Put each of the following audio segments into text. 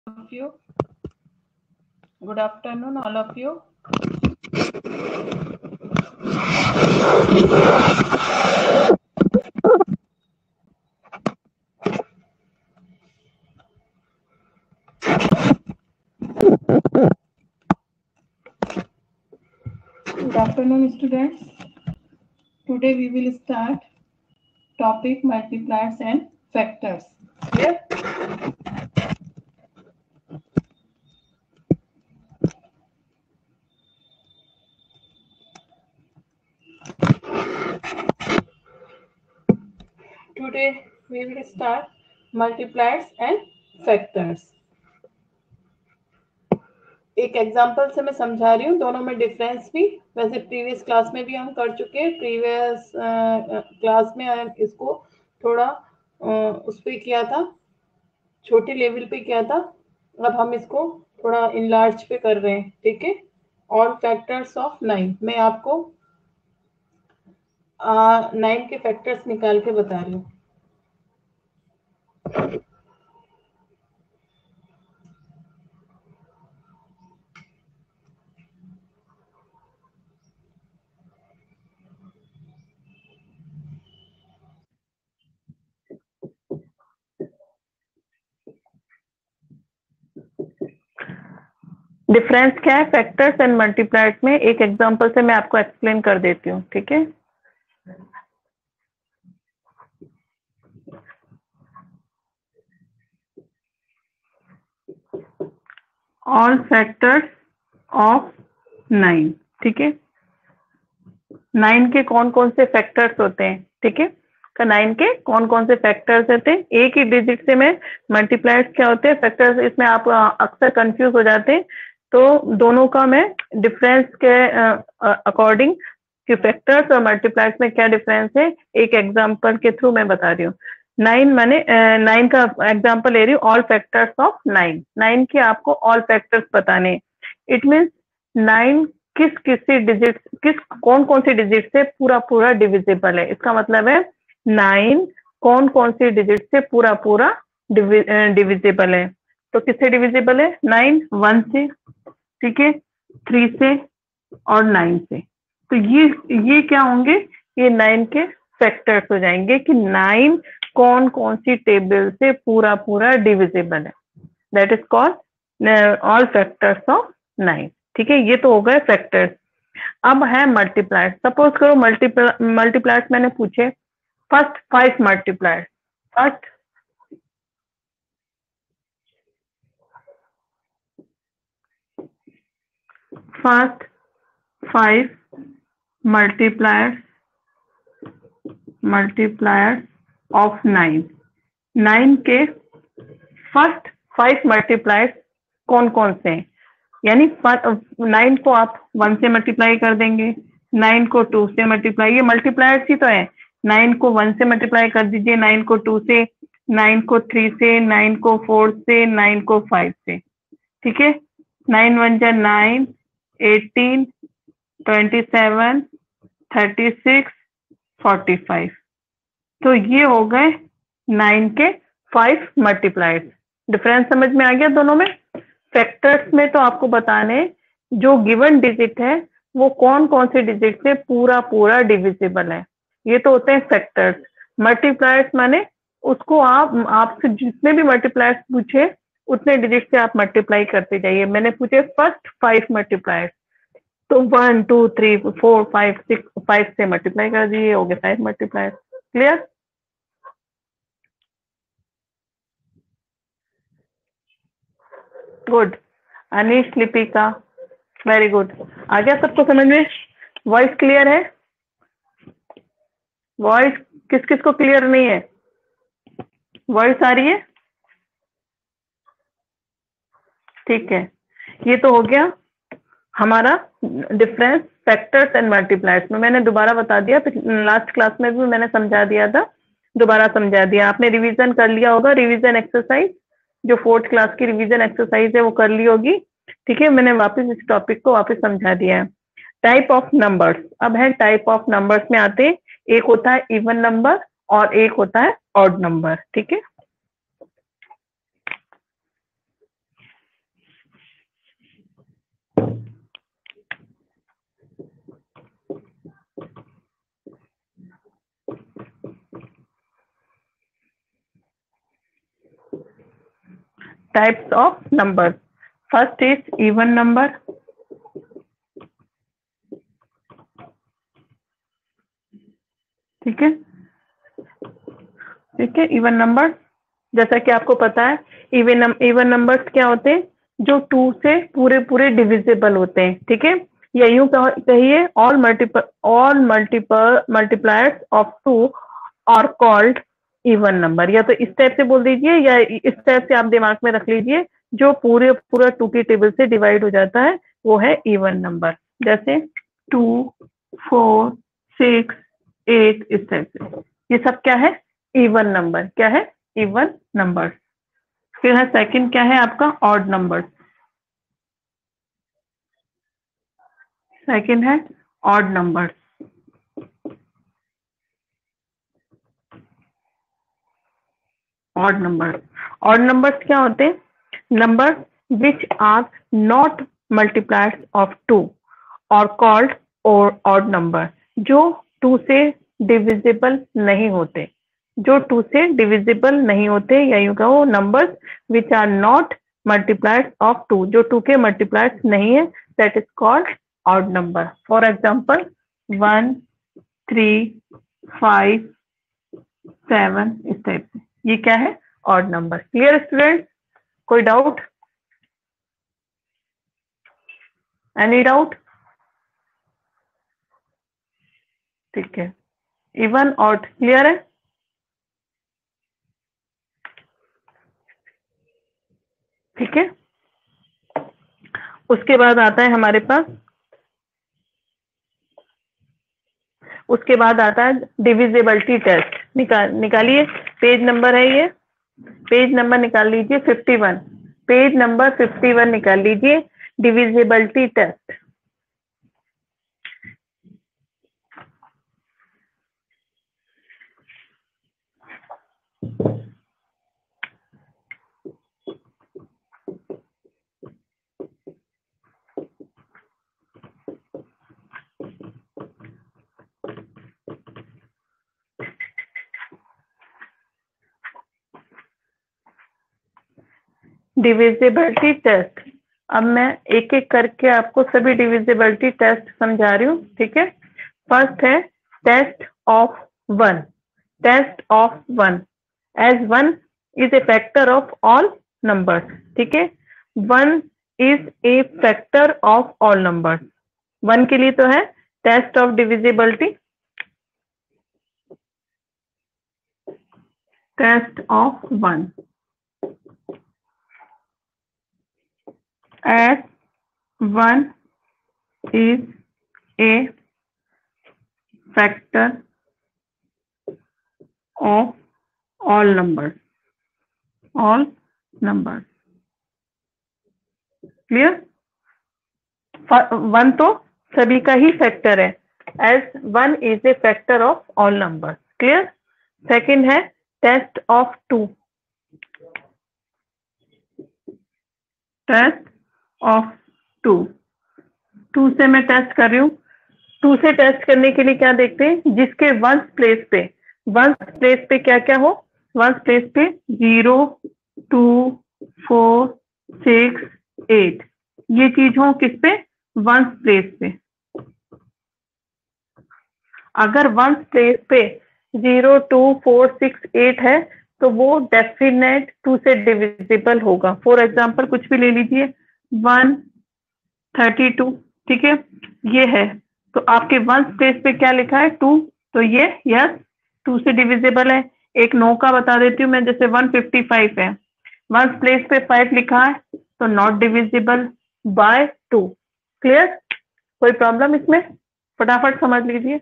of you. Good afternoon, all of you. Good afternoon, students. Today we will start topic multipliers and factors. Clear? Today we will start multipliers and factors. एक example से मैं समझा रही हूँ, दोनों में difference भी वैसे प्रीवियस क्लास में भी हम कर चुके हैं। प्रीवियस क्लास में इसको थोड़ा उस पे किया था, छोटे लेवल पे किया था। अब हम इसको थोड़ा इनलार्ज पे कर रहे हैं, ठीक है। ऑल फैक्टर्स ऑफ 9 मैं आपको 9 के फैक्टर्स निकाल के बता रही हूँ। डिफरेंस क्या है फैक्टर्स एंड मल्टीप्लायर्स में, एक एग्जांपल से मैं आपको एक्सप्लेन कर देती हूँ, ठीक है। ऑल फैक्टर्स ऑफ 9, ठीक है। 9 के कौन कौन से फैक्टर्स होते हैं, ठीक है। तो 9 के कौन कौन से फैक्टर्स होते हैं, एक ही डिजिट से में मल्टीप्लायर्स क्या होते हैं, फैक्टर्स। इसमें आप अक्सर कंफ्यूज हो जाते हैं, तो दोनों का मैं डिफरेंस के अकॉर्डिंग कि फैक्टर्स और मल्टीप्लायर्स में क्या डिफरेंस है, एक एग्जांपल के थ्रू मैं बता रही हूँ। 9 मैंने 9 का एग्जांपल ले रही हूँ, ऑल फैक्टर्स ऑफ 9। 9 के आपको ऑल फैक्टर्स बताने। इट मीन्स 9 किसी डिजिट, कौन कौन सी डिजिट से पूरा पूरा डिविजिबल है। इसका मतलब है 9 कौन कौन सी डिजिट से पूरा पूरा डिविजिबल है। तो किससे डिविजिबल है? 9 1 से, ठीक है, 3 से और 9 से। तो ये क्या होंगे, ये 9 के फैक्टर्स हो जाएंगे कि 9 कौन कौन सी टेबल से पूरा पूरा डिविजिबल है। That is called all factors of 9, ठीक है। ये तो हो गए फैक्टर्स। अब है मल्टीप्लायर्स। सपोज करो मल्टीप्लायर्स मैंने पूछे first 5 multipliers. First 5 multipliers of 9। 9 के फर्स्ट 5 मल्टीप्लायर्स कौन कौन से हैं, यानी 9 को आप 1 से मल्टीप्लाई कर देंगे, 9 को 2 से मल्टीप्लाई, ये मल्टीप्लायर्स ही तो है। 9 को 1 से मल्टीप्लाई कर दीजिए, 9 को 2 से, 9 को 3 से, 9 को 4 से, 9 को 5 से, ठीक है। 9 1 जा 9, 18, 27, 36, 45। तो ये हो गए 9 के 5 मल्टीप्लायर्स। डिफरेंस समझ में आ गया दोनों में। फैक्टर्स में तो आपको बताने जो गिवन डिजिट है वो कौन कौन से डिजिट से पूरा पूरा डिविजिबल है, ये तो होते हैं फैक्टर्स। मल्टीप्लायर्स माने उसको आपसे जितने भी मल्टीप्लायर्स पूछे उतने डिजिट से आप मल्टीप्लाई करते जाइए। मैंने पूछे फर्स्ट 5 मल्टीप्लायर्स, तो 1 2 3 4 5 6 5 से मल्टीप्लाई कर दीजिए, हो गए 5 multipliers. Clear? Good. Anish, Lipika, very good. आ गया सबको समझ में? वॉइस क्लियर है? वॉइस किस किस को क्लियर नहीं है? वॉइस आ रही है? ठीक है। ये तो हो गया हमारा डिफरेंस फैक्टर्स एंड मल्टीप्लायर्स में। मैंने दोबारा बता दिया, लास्ट क्लास में भी मैंने समझा दिया था, दोबारा समझा दिया। आपने रिवीजन कर लिया होगा, रिवीजन एक्सरसाइज जो 4th क्लास की रिवीजन एक्सरसाइज है वो कर ली होगी, ठीक है। मैंने वापस इस टॉपिक को वापस समझा दिया है। टाइप ऑफ नंबर्स, अब है टाइप ऑफ नंबर्स में आते हैं। एक होता है इवन नंबर और एक होता है ऑड नंबर, ठीक है। Types of number. First is even number, ठीक है, ठीक है। इवन नंबर, जैसा कि आपको पता है इवन नंबर्स क्या होते हैं, जो 2 से पूरे पूरे डिविजिबल होते हैं, ठीक है। या यूं कहिए all multipliers of 2 are called even number. या तो इस टाइप से बोल दीजिए या इस टाइप से आप दिमाग में रख लीजिए, जो पूरा 2 की टेबल से डिवाइड हो जाता है वो है इवन नंबर। जैसे 2, 4, 6, 8, इस टाइप से, ये सब क्या है, इवन नंबर। क्या है, इवन नंबर। फिर है सेकंड, क्या है आपका, ऑड नंबर। सेकंड है odd number. Odd number, odd numbers क्या होते हैं, number which are not multipliers of 2 और कॉल्ड और ऑड नंबर, जो 2 से डिविजिबल नहीं होते, जो 2 से डिविजिबल नहीं होते, या यूं कहो numbers which are not multipliers of 2, जो 2 के मल्टीप्लायर्स नहीं है, that is called odd number. For example 1, 3, 5, 7, इस टाइप से, ये क्या है, ऑड नंबर। क्लियर स्टूडेंट, कोई डाउट, एनी डाउट? ठीक है, इवन ऑड क्लियर है। ठीक है, उसके बाद आता है हमारे पास, उसके बाद आता है डिविजिबिलिटी टेस्ट। निकालिए, पेज नंबर है ये, पेज नंबर निकाल लीजिए 51, पेज नंबर 51 निकाल लीजिए, डिविजिबिलिटी टेस्ट। डिविजिबिलिटी टेस्ट, अब मैं एक एक करके आपको सभी डिविजिबिलिटी टेस्ट समझा रही हूँ, ठीक है। फर्स्ट है test of 1, test of 1, as 1 is a factor of all numbers, ठीक है। 1 is a factor of all numbers, 1 के लिए तो है test of divisibility, test of 1, as 1 is a factor of all numbers, all numbers, clear. 1 तो सभी का ही factor है, as 1 is a factor of all numbers, clear. Second है test of 2, test of 2, 2 से मैं टेस्ट कर रही हूँ। 2 से टेस्ट करने के लिए क्या देखते हैं, जिसके वंस प्लेस पे, वंस प्लेस पे क्या क्या हो, वंस प्लेस पे 0, 2, 4, 6, 8, ये चीज हो किस पे, वंस प्लेस पे। अगर वंस प्लेस पे 0, 2, 4, 6, 8 है तो वो डेफिनेट 2 से डिविजिबल होगा। फॉर एग्जाम्पल कुछ भी ले लीजिए, 1, 32, ठीक है, ये है, तो आपके वंस प्लेस पे क्या लिखा है, 2, तो ये यस 2 से डिविजिबल है। एक 9 का बता देती हूँ मैं, जैसे 155 है, वंस प्लेस पे 5 लिखा है तो नॉट डिविजिबल बाय 2, क्लियर। कोई प्रॉब्लम इसमें, फटाफट समझ लीजिए।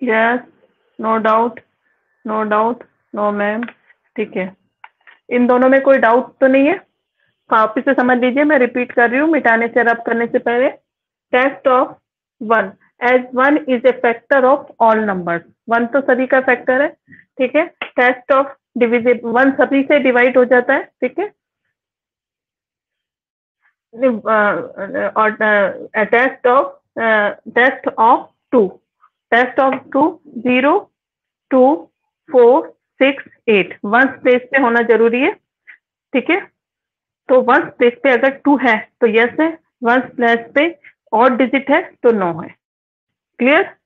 Yes, no doubt, no doubt, no ma'am, ठीक है। इन दोनों में कोई डाउट तो नहीं है, वापिस से समझ लीजिए, मैं रिपीट कर रही हूँ मिटाने से रब करने से पहले। Test of 1, as 1 is a factor of all numbers, 1 तो सभी का फैक्टर है, ठीक है। टेस्ट ऑफ डिविजिबल, 1 सभी से डिवाइड हो जाता है, ठीक है। और test of 2, test of 2, 0, 2, 4, 6, 8 ones place पे होना जरूरी है, ठीक है। तो वंस प्लेस पे अगर 2 है तो यस है, वंस प्लेस पे और डिजिट है तो नो है। क्लियर?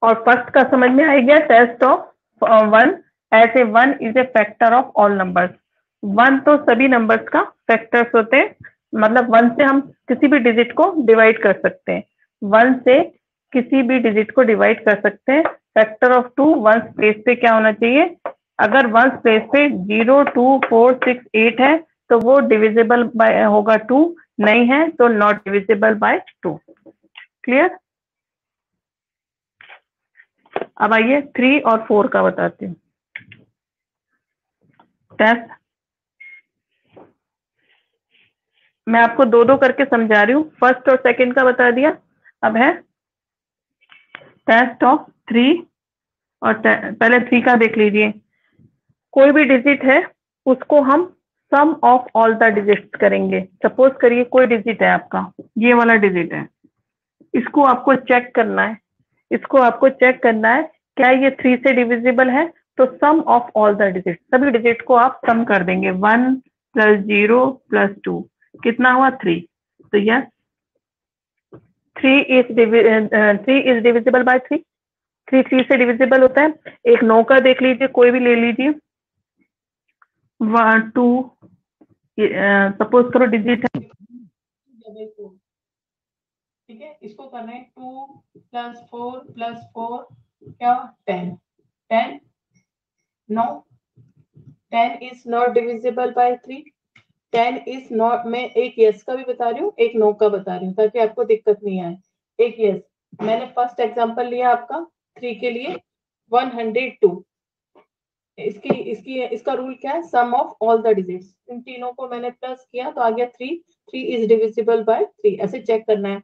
और फर्स्ट का समझ में आ गया, test of 1 as a 1 is a factor of all numbers. 1 तो सभी नंबर्स का फैक्टर्स होते हैं, मतलब 1 से हम किसी भी डिजिट को डिवाइड कर सकते हैं, 1 से किसी भी डिजिट को डिवाइड कर सकते हैं। फैक्टर ऑफ 2 वंस प्लेस पे क्या होना चाहिए? अगर वंस प्लेस पे 0, 2, 4, 6, 8 है तो वो डिविजिबल बाय होगा 2, नहीं है तो नॉट डिविजिबल बाय 2। क्लियर? अब आइए 3 और 4 का बताती हूँ। टेस्ट मैं आपको दो दो करके समझा रही हूँ, फर्स्ट और सेकंड का बता दिया। अब है टेस्ट ऑफ 3 और पहले 3 का देख लीजिए। कोई भी डिजिट है उसको हम सम ऑफ ऑल द डिजिट्स करेंगे। सपोज करिए कोई डिजिट है आपका, ये वाला डिजिट है, इसको आपको चेक करना है, इसको आपको चेक करना है क्या ये 3 से डिविजिबल है। तो सम ऑफ ऑल द डिजिट, सभी डिजिट को आप सम कर देंगे, 1 + 0 + 2 कितना हुआ 3। तो यस 3 इज डिविजिबल बाय 3, 3 से डिविजिबल होता है। एक 9 का देख लीजिए, कोई भी ले लीजिए, 1 2 सपोज करो डिजिट है, ठीक है। इसको करना है 2 + 4 + 4 क्या 10, 10 9, 10 is not divisible bye 3, 10 is not. मैं एक यस का भी बता रही हूँ, एक नो का बता रही हूँ ताकि आपको दिक्कत नहीं आए। एक यस, मैंने फर्स्ट एग्जांपल लिया आपका 3 के लिए 102। इसका रूल क्या है? Sum of all the digits. इन तीनों को मैंने प्लस किया तो आ गया 3, 3 इज डिविजिबल बाय 3। ऐसे चेक करना है।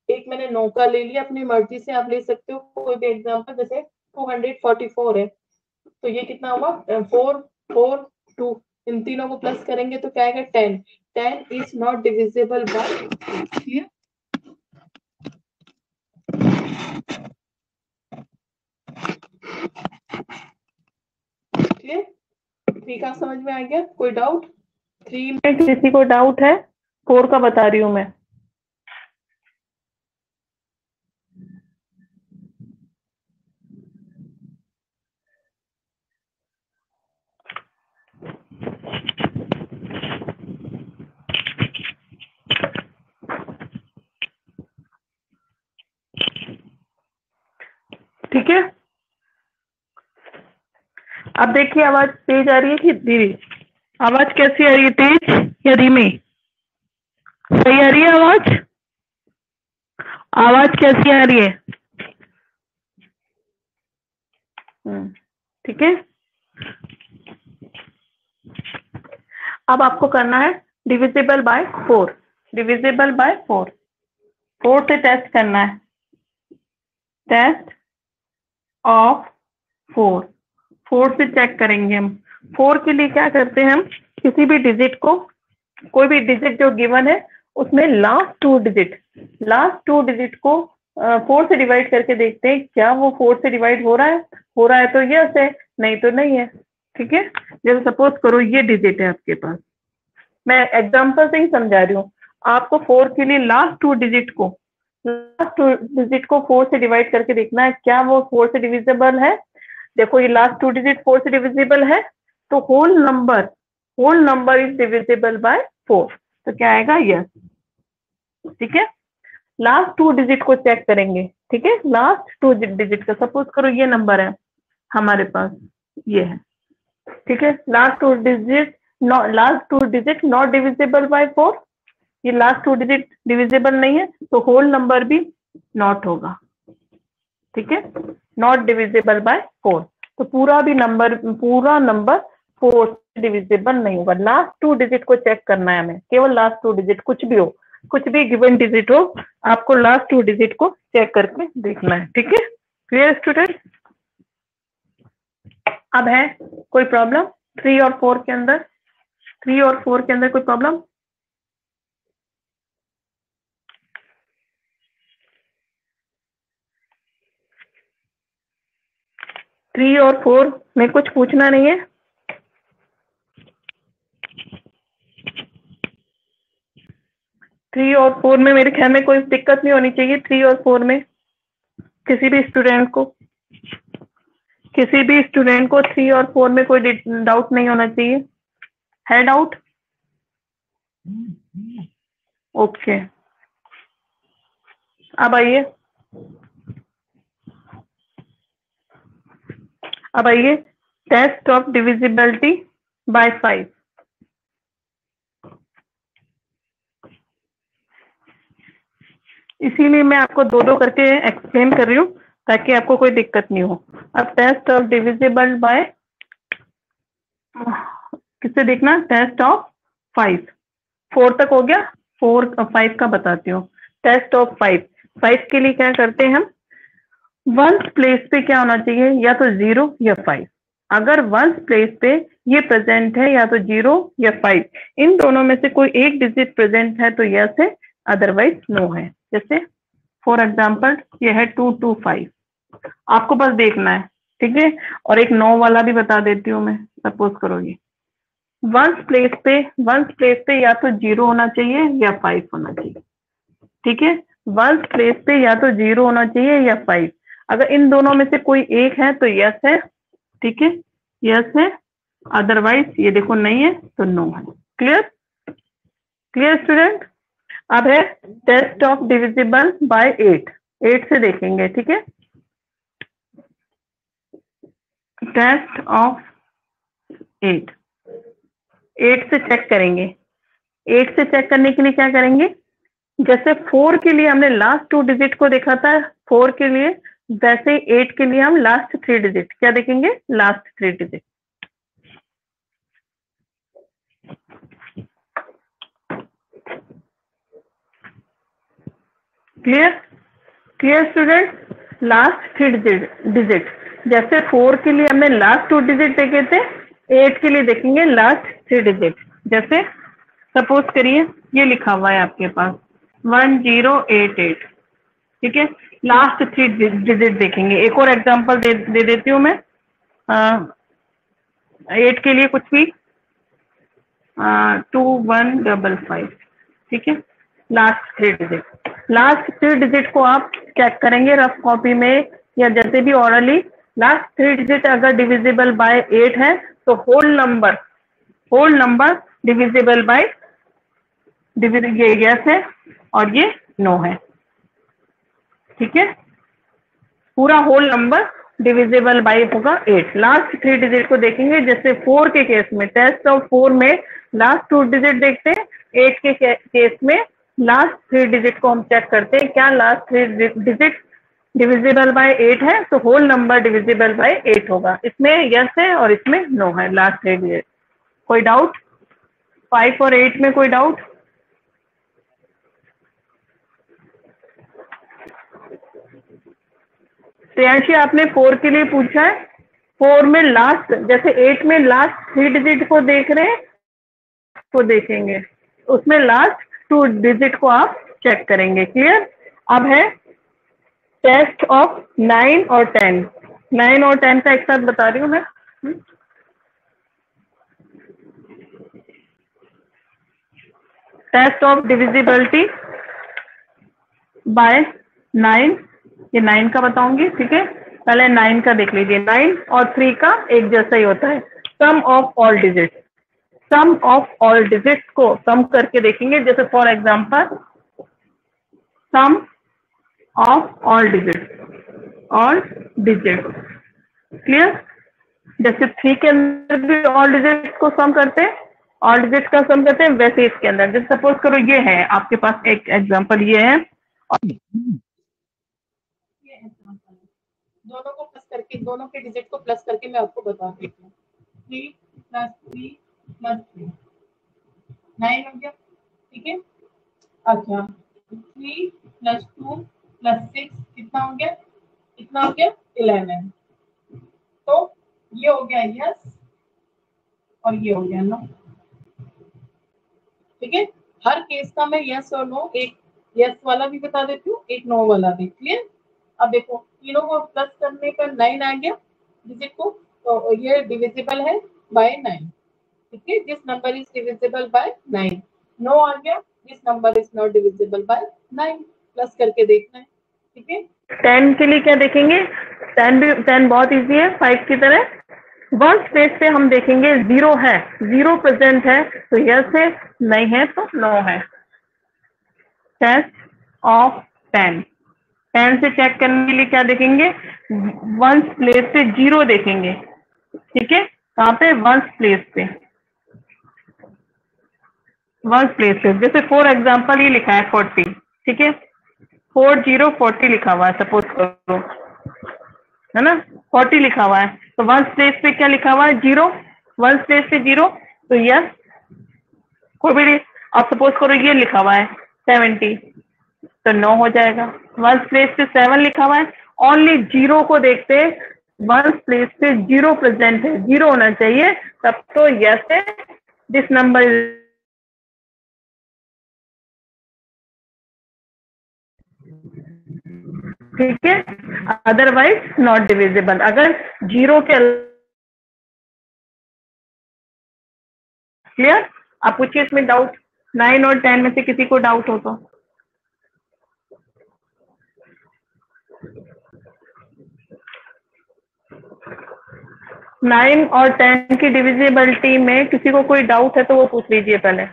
एक मैंने 9 का ले लिया, अपनी मर्जी से आप ले सकते हो कोई भी एग्जांपल, जैसे 244 है तो ये कितना हुआ 4 4 2, इन तीनों को प्लस करेंगे तो क्या आएगा 10, 10 is not divisible bye 3। Clear? 3 का समझ में आ गया? कोई डाउट? 3 में किसी को डाउट है? 4 का बता रही हूँ मैं। ठीक है, अब देखिए आवाज तेज आ रही है कि धीरे? आवाज कैसी आ रही है, तेज या धीमी? सही आ रही है आवाज? आवाज कैसी आ रही है? ठीक है। अब आपको करना है डिविजिबल बाय 4, डिविजिबल बाय 4, 4 से टेस्ट करना है, टेस्ट ऑफ 4, 4 से चेक करेंगे हम। 4 के लिए क्या करते हैं हम, किसी भी डिजिट को, कोई भी डिजिट जो गिवन है उसमें लास्ट टू डिजिट को 4 से डिवाइड करके देखते हैं क्या वो 4 से डिवाइड हो रहा है तो यस है, नहीं तो नहीं है। ठीक है, जैसे सपोज करो ये डिजिट है आपके पास, मैं एग्जांपल से ही समझा रही हूँ आपको। 4 के लिए लास्ट टू डिजिट को 4 से डिवाइड करके देखना है क्या वो 4 से डिविजिबल है। देखो ये लास्ट टू डिजिट 4 से डिविजिबल है तो whole number is divisible by 4, तो क्या आएगा यस। ठीक है, लास्ट टू डिजिट को चेक करेंगे। ठीक है, लास्ट टू डिजिट का, सपोज करो ये नंबर है हमारे पास, ये है। ठीक है, last two digit not divisible by 4, ये लास्ट टू डिजिट डिविजिबल नहीं है तो होल नंबर भी नॉट होगा। ठीक है, नॉट डिविजिबल बाय 4, तो पूरा नंबर 4 से डिविजिबल नहीं होगा। लास्ट टू डिजिट को चेक करना है हमें, केवल लास्ट टू डिजिट, कुछ भी हो, कुछ भी गिवन डिजिट हो, आपको लास्ट टू डिजिट को चेक करके देखना है। ठीक है, क्लियर स्टूडेंट? अब है कोई प्रॉब्लम 3 और 4 के अंदर? 3 और 4 के अंदर कोई प्रॉब्लम? 3 और 4 में कुछ पूछना नहीं है? 3 और 4 में मेरे ख्याल में कोई दिक्कत नहीं होनी चाहिए। 3 और 4 में किसी भी स्टूडेंट को 3 और 4 में कोई डाउट नहीं होना चाहिए। है डाउट? ओके, अब आइए टेस्ट ऑफ डिविजिबिलिटी बाय 5। इसीलिए मैं आपको दो दो करके एक्सप्लेन कर रही हूँ ताकि आपको कोई दिक्कत नहीं हो। अब टेस्ट ऑफ डिविजिबल बाय किससे देखना? Test of 5। 4 तक हो गया, 5 का बताती हूँ। टेस्ट ऑफ 5 के लिए क्या करते हैं हम? वंस प्लेस पे क्या होना चाहिए? या तो 0 या 5। अगर वंस प्लेस पे ये प्रेजेंट है या तो 0 या 5, इन दोनों में से कोई एक डिजिट प्रेजेंट है तो यस है, अदरवाइज नो है। जैसे फॉर एग्जाम्पल ये है 2 2 5, आपको बस देखना है, ठीक है। और एक 9 वाला भी बता देती हूँ मैं, सपोज करोगे वंस प्लेस पे या तो 0 होना चाहिए या 5 होना चाहिए, ठीक है। वंस प्लेस पे या तो 0 होना चाहिए या 5। अगर इन दोनों में से कोई एक है तो यस है, ठीक है, यस है, अदरवाइज ये देखो नहीं है तो नो है। क्लियर? Clear student? अब है टेस्ट ऑफ डिविजिबल बाय 8। 8 से देखेंगे, ठीक है। टेस्ट ऑफ 8 से चेक करेंगे। 8 से चेक करने के लिए क्या करेंगे? जैसे 4 के लिए हमने लास्ट 2 डिजिट को देखा था 4 के लिए, वैसे 8 के लिए हम लास्ट 3 डिजिट क्या देखेंगे? Last 3 digit. Clear? Clear student? Last 3 digit जैसे 4 के लिए हमने लास्ट 2 डिजिट देखे थे, 8 के लिए देखेंगे लास्ट 3 डिजिट। जैसे सपोज करिए ये लिखा हुआ है आपके पास 1088, ठीक है। लास्ट 3 डिजिट देखेंगे। एक और एग्जांपल दे देती हूँ मैं। 8 के लिए कुछ भी 2155, ठीक है। लास्ट 3 डिजिट को आप चेक करेंगे रफ कॉपी में या जैसे भी ऑरली। लास्ट 3 डिजिट अगर डिविजिबल बाय 8 है तो होल नंबर डिविजिबल बाय ये यस है और ये नो है, ठीक है। पूरा होल नंबर डिविजिबल बाय होगा 8। लास्ट 3 डिजिट को देखेंगे। जैसे 4 के केस में, टेस्ट ऑफ 4 में लास्ट 2 डिजिट देखते हैं, 8 के केस में लास्ट 3 डिजिट को हम चेक करते हैं। क्या लास्ट 3 डिजिट डिविजिबल बाय 8 है तो होल नंबर डिविजिबल बाय 8 होगा। इसमें यस है और इसमें नो है लास्ट 3 डिजिट। कोई डाउट? 5 और 8 में कोई डाउट? प्रियांशी आपने 4 के लिए पूछा है। 4 में लास्ट, जैसे 8 में लास्ट 3 डिजिट को देख रहे हैं तो देखेंगे, उसमें लास्ट 2 डिजिट को आप चेक करेंगे। क्लियर? अब है टेस्ट ऑफ 9 और 10। 9 और 10 का एक साथ बता रही हूँ मैं। टेस्ट ऑफ डिविजिबिलिटी बाय 9, ये 9 का बताऊंगी, ठीक है। पहले 9 का देख लीजिए। 9 और 3 का एक जैसा ही होता है, sum of all digit. Sum of all digits को सम करके देखेंगे। जैसे for example sum of all digit, clear? जैसे 3 के अंदर भी ऑल डिजिट को सम करते हैं, ऑल डिजिट का सम करते हैं, वैसे इसके अंदर जैसे सपोज करो ये है आपके पास एक एग्जांपल, ये है दोनों को प्लस करके, दोनों के डिजिट को प्लस करके मैं आपको बता देती हूँ। 3 + 3 + 3 9 हो गया, ठीक है। अच्छा 3 + 2 + 6 कितना हो गया? 11। तो ये हो गया यस और ये हो गया नो, ठीक है। हर केस का मैं यस और नो, एक यस वाला भी बता देती हूँ, एक नो वाला भी। क्लियर? अब देखो तीनों को प्लस करने पर 9 आ गया, डिजिट को, तो ये डिविजिबल है बाय 9। ठीक है, this number is divisible by 9। No आ गया, this number is not divisible by 9। Plus करके देखना है। ठीक है, 10 के लिए क्या देखेंगे? 10 बहुत इजी है, 5 की तरह। वन स्पेस पे हम देखेंगे, जीरो है, जीरो प्रेजेंट है तो यस है, नहीं है तो नो है। टेस्ट ऑफ 10, 10 से चेक करने के लिए क्या देखेंगे? वन प्लेस पे जीरो देखेंगे। ठीक है, कहाँ पे? वन प्लेस पे, वन प्लेस पे। जैसे फॉर एग्जाम्पल ये लिखा है 40, ठीक है, 40 लिखा हुआ है, सपोज करो, है ना, 40 लिखा हुआ है, तो वन प्लेस पे क्या लिखा हुआ है? जीरो। वन प्लेस पे जीरो, तो यस, कोई भी। आप सपोज करो ये लिखा हुआ है 70, तो नो हो जाएगा। वन प्लेस पे 7 लिखा हुआ है, ओनली जीरो को देखते हैं, वन प्लेस पे जीरो प्रेजेंट है, जीरो होना चाहिए, तब तो यस है, दिस नंबर इज। ठीक है, अदरवाइज नॉट डिविजिबल। अगर जीरो के, क्लियर? आप पूछिए इसमें डाउट, 9 और 10 में से किसी को डाउट हो तो। 9 और 10 की डिविजिबिलिटी में किसी को कोई डाउट है तो वो पूछ लीजिए पहले।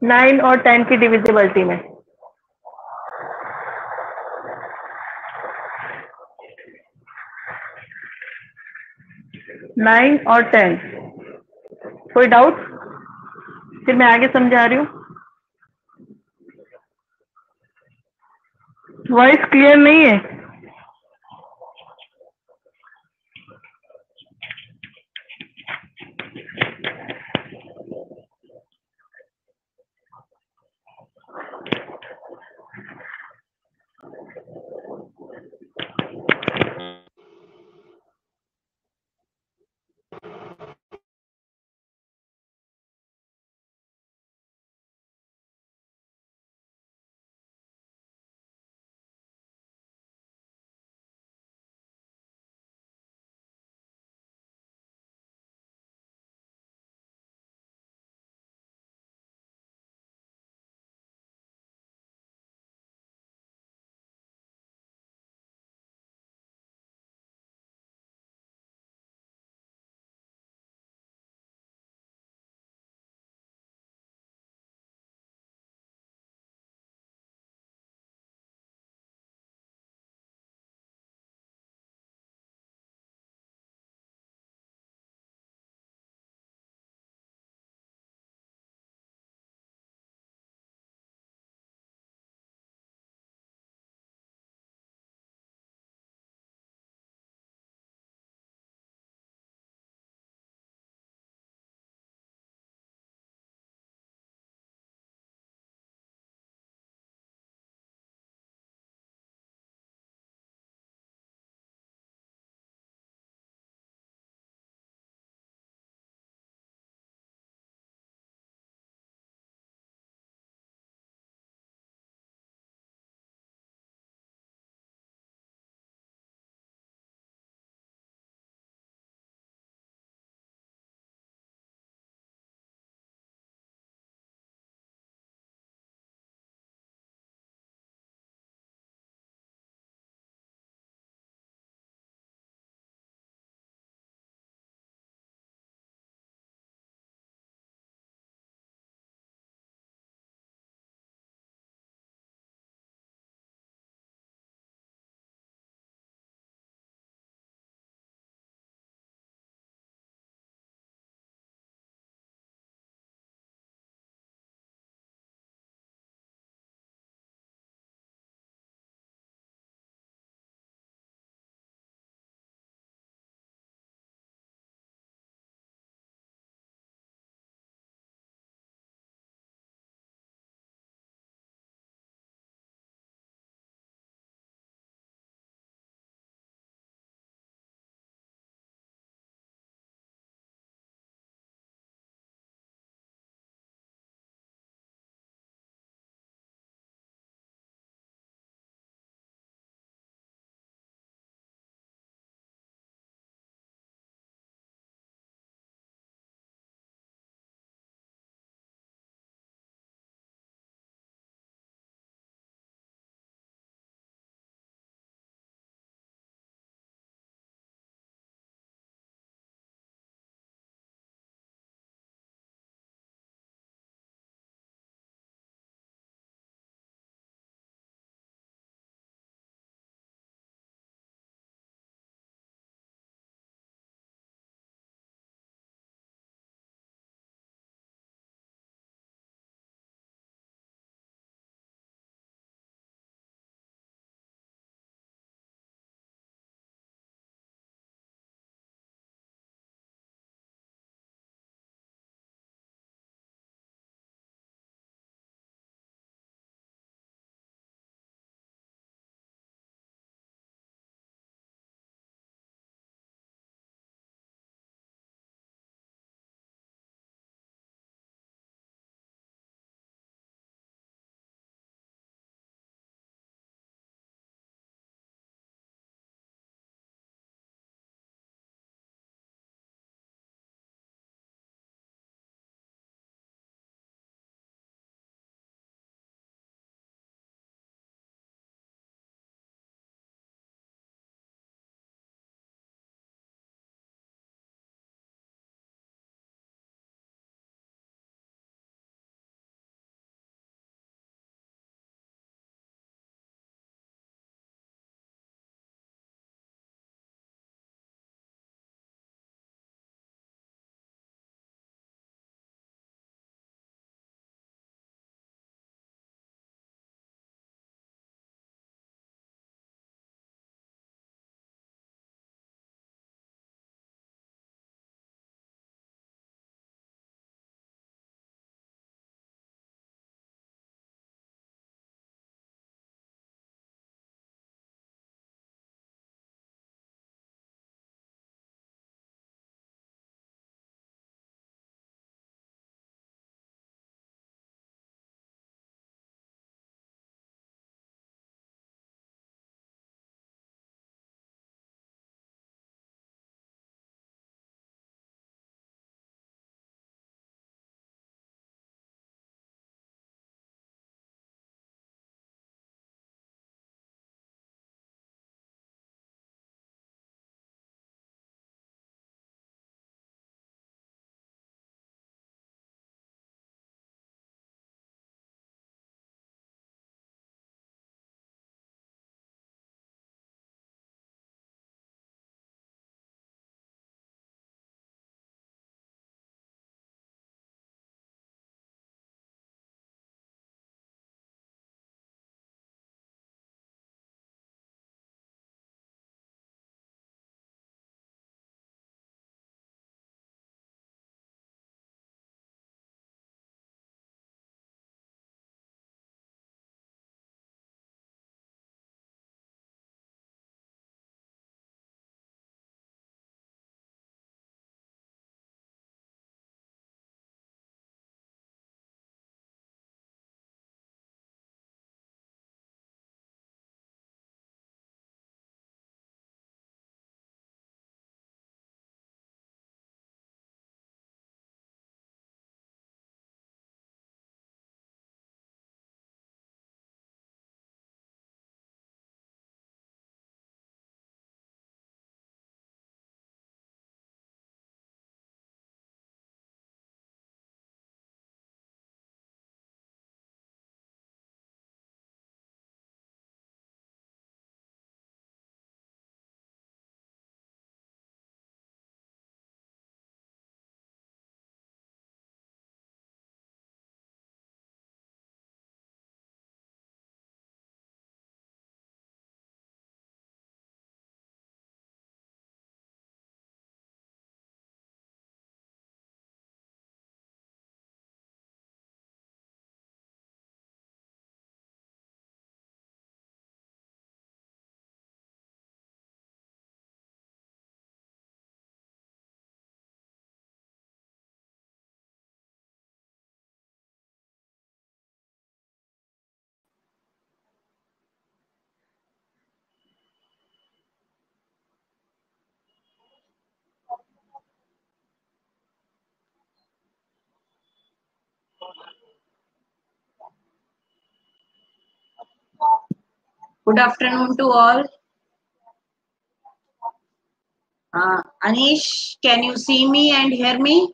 9 और 10 की डिविजिबिलिटी में, 9 और 10, कोई डाउट? फिर मैं आगे समझा रही हूँ। वॉइस क्लियर नहीं है? Good afternoon to all. Anish, can you see me and hear me?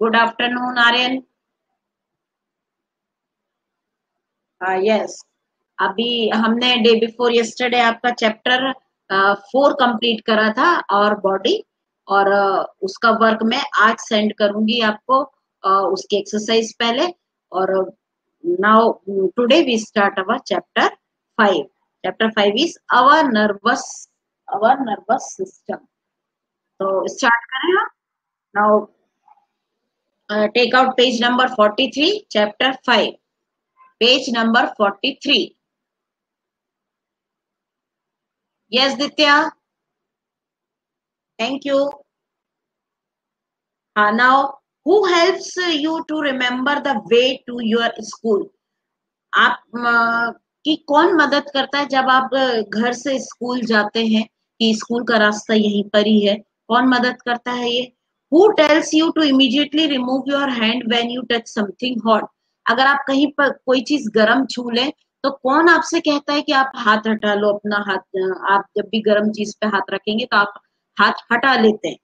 Good afternoon, Aryan. Yes. अभी हमने डे बिफोर यस्टरडे आपका चैप्टर 4 कंप्लीट करा था और बॉडी, और उसका वर्क मैं आज सेंड करूंगी आपको, उसकी एक्सरसाइज पहले। और now today we start our chapter 5. Chapter 5 is our nervous system. तो स्टार्ट करें हम। Now take out page number 43, chapter 5, page number 43. Yes, Ditya. Thank you. Now, who helps you to remember the way to your school? आप की कौन मदद करता है जब आप घर से स्कूल जाते हैं कि स्कूल का रास्ता यहीं पर ही है? कौन मदद करता है ये? Who tells you to immediately remove your hand when you touch something hot? अगर आप कहीं पर कोई चीज गर्म छू लें तो कौन आपसे कहता है कि आप हाथ हटा लो अपना हाथ? आप जब भी गर्म चीज पे हाथ रखेंगे तो आप हाथ हटा लेते हैं।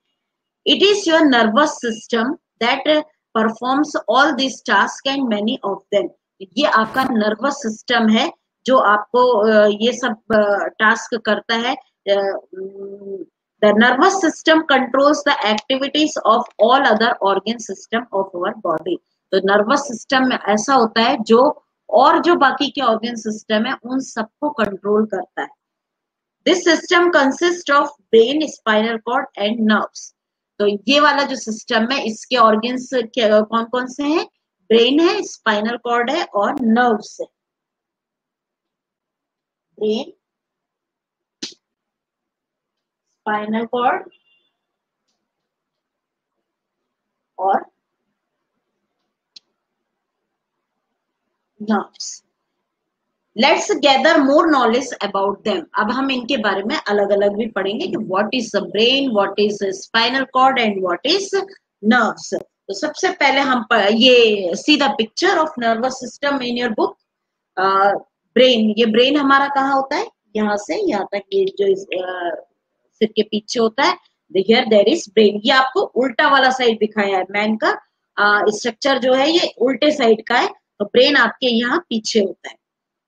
It is your nervous system that performs all these tasks and many of them. ये आपका नर्वस सिस्टम है जो आपको ये सब टास्क करता है। The nervous system controls the activities of all other organ system of our body. तो नर्वस सिस्टम में ऐसा होता है जो और जो बाकी के ऑर्गन सिस्टम है उन सबको कंट्रोल करता है। This system consist of brain, spinal cord and nerves. तो ये वाला जो सिस्टम है इसके ऑर्गन्स कौन कौन से हैं? ब्रेन है, स्पाइनल कॉर्ड है और नर्व्स है। ब्रेन, स्पाइनल कॉर्ड और nerves. Let's gather more knowledge about them. अब हम इनके बारे में अलग अलग भी पढ़ेंगे कि what is the brain, what is the spinal cord and what is nerves. तो सबसे पहले हम ये see the picture of nervous system in your book. Brain, ये ब्रेन हमारा कहाँ होता है? यहाँ से यहाँ तक, ये जो सिर के पीछे होता है। Here there is brain. ये आपको उल्टा वाला साइड दिखाया है। मैन का स्ट्रक्चर जो है ये उल्टे साइड का है, तो ब्रेन आपके यहाँ पीछे होता है।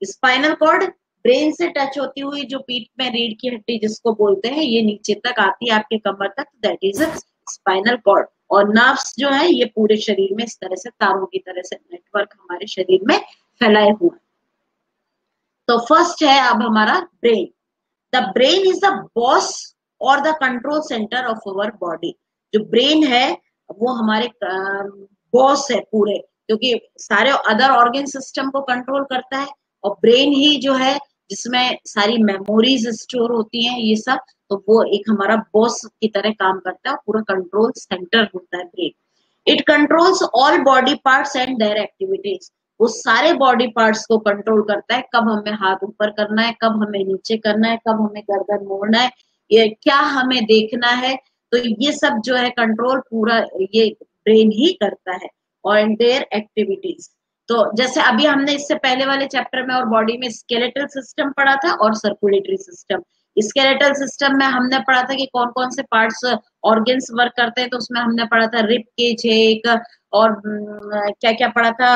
स्पाइनल कॉर्ड ब्रेन से टच होती हुई जो पीठ में रीढ़ की हड्डी जिसको बोलते हैं, ये नीचे तक आती है आपके कमर तक, दैट इज स्पाइनल कॉर्ड। और नर्व्स जो है ये पूरे शरीर में इस तरह से तारों की तरह से नेटवर्क हमारे शरीर में फैलाए हुए। तो फर्स्ट है अब हमारा brain. The brain is the boss और the control centre of our body. जो ब्रेन है वो हमारे बॉस है पूरे, क्योंकि सारे अदर ऑर्गन सिस्टम को कंट्रोल करता है, और ब्रेन ही जो है जिसमें सारी मेमोरीज स्टोर होती हैं ये सब, तो वो एक हमारा बॉस की तरह काम करता है, पूरा कंट्रोल सेंटर होता है brain. It controls all body parts and their activities. वो सारे बॉडी पार्ट्स को कंट्रोल करता है, कब हमें हाथ ऊपर करना है, कब हमें नीचे करना है, कब हमें गर्दन मोड़ना है, ये क्या हमें देखना है, तो ये सब जो है कंट्रोल पूरा ये ब्रेन ही करता है। और देयर एक्टिविटीज, तो जैसे अभी हमने इससे पहले वाले चैप्टर में और बॉडी में स्केलेटल सिस्टम पढ़ा था और सर्कुलेटरी सिस्टम। स्केलेटल सिस्टम में हमने पढ़ा था कि कौन कौन से पार्ट्स ऑर्गन्स वर्क करते हैं, तो उसमें हमने पढ़ा था रिब केज है एक, और क्या क्या पढ़ा था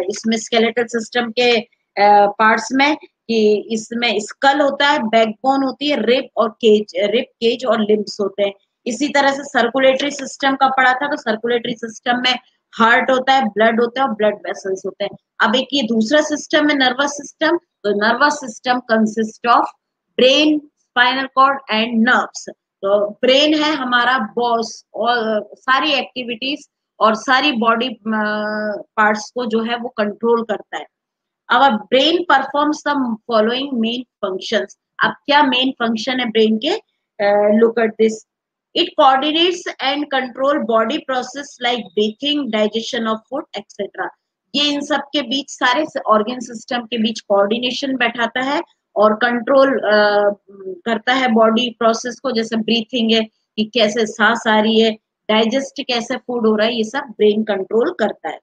इसमें स्केलेटल सिस्टम के पार्ट्स में, कि इसमें स्कल होता है, बैकबोन होती है, रिब केज और लिम्स होते हैं। इसी तरह से सर्कुलेटरी सिस्टम का पढ़ा था, तो सर्कुलेटरी सिस्टम में हार्ट होता है, ब्लड होता है और ब्लड वेसल्स होते हैं। अब एक ये दूसरा सिस्टम है नर्वस सिस्टम, तो nervous system consist of brain, spinal cord and nerves. तो ब्रेन है हमारा बॉस और सारी एक्टिविटीज और सारी बॉडी पार्ट्स को जो है वो कंट्रोल करता है। Our brain performs the following main functions. अब क्या मेन फंक्शन है ब्रेन के? Look at this. It coordinates and control body process like breathing, digestion of food, etc. ये इन सब के बीच सारे ऑर्गन सिस्टम के बीच कोऑर्डिनेशन बैठाता है और कंट्रोल करता है बॉडी प्रोसेस को, जैसे ब्रीथिंग है कि कैसे सांस आ रही है, डाइजेस्ट कैसे फूड हो रहा है, ये सब ब्रेन कंट्रोल करता है।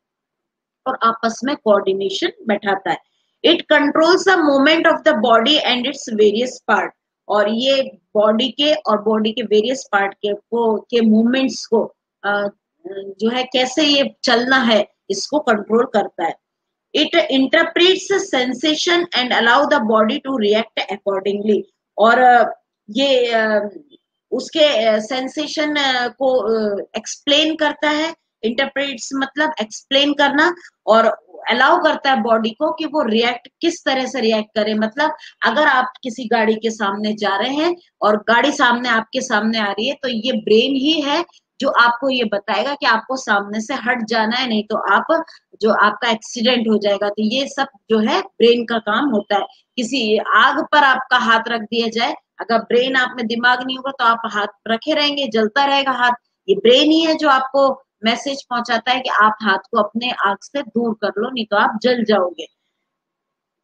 और आपस में कोऑर्डिनेशन बैठाता है। It controls the movement of the body and its various part, और ये बॉडी के और बॉडी के वेरियस पार्ट के मूवमेंट्स को जो है कैसे ये चलना है इसको कंट्रोल करता है। It interprets sensation and allow the body to react accordingly, और ये उसके सेंसेशन को एक्सप्लेन करता है। इंटरप्रेट्स मतलब एक्सप्लेन करना, और अलाउ करता है बॉडी को कि वो रिएक्ट किस तरह से रिएक्ट करे। मतलब अगर आप किसी गाड़ी के सामने जा रहे हैं और गाड़ी सामने आपके सामने आ रही है, तो ये ब्रेन ही है जो आपको ये बताएगा कि आपको सामने से हट जाना है, नहीं तो आपका एक्सीडेंट हो जाएगा। तो ये सब जो है ब्रेन का काम होता है। किसी आग पर आपका हाथ रख दिया जाए, अगर ब्रेन आप में दिमाग नहीं होगा तो आप हाथ रखे रहेंगे, जलता रहेगा हाथ। ये ब्रेन ही है जो आपको मैसेज पहुंचाता है कि आप हाथ को अपने आग से दूर कर लो, नहीं तो आप जल जाओगे।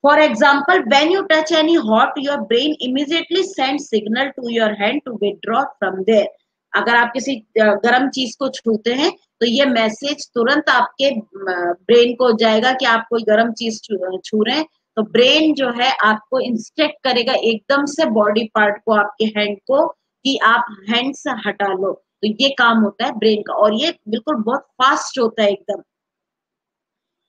For example, when you touch any hot, your brain immediately sends signal to your hand to withdraw from there. अगर आप किसी गर्म चीज को छूते हैं तो ये मैसेज तुरंत आपके ब्रेन को जाएगा कि आप कोई गर्म चीज छू रहे हैं, तो ब्रेन जो है आपको इंस्ट्रक्ट करेगा एकदम से बॉडी पार्ट को, आपके हैंड को, कि आप हैंड से हटा लो। तो ये काम होता है ब्रेन का, और ये बिल्कुल बहुत फास्ट होता है एकदम।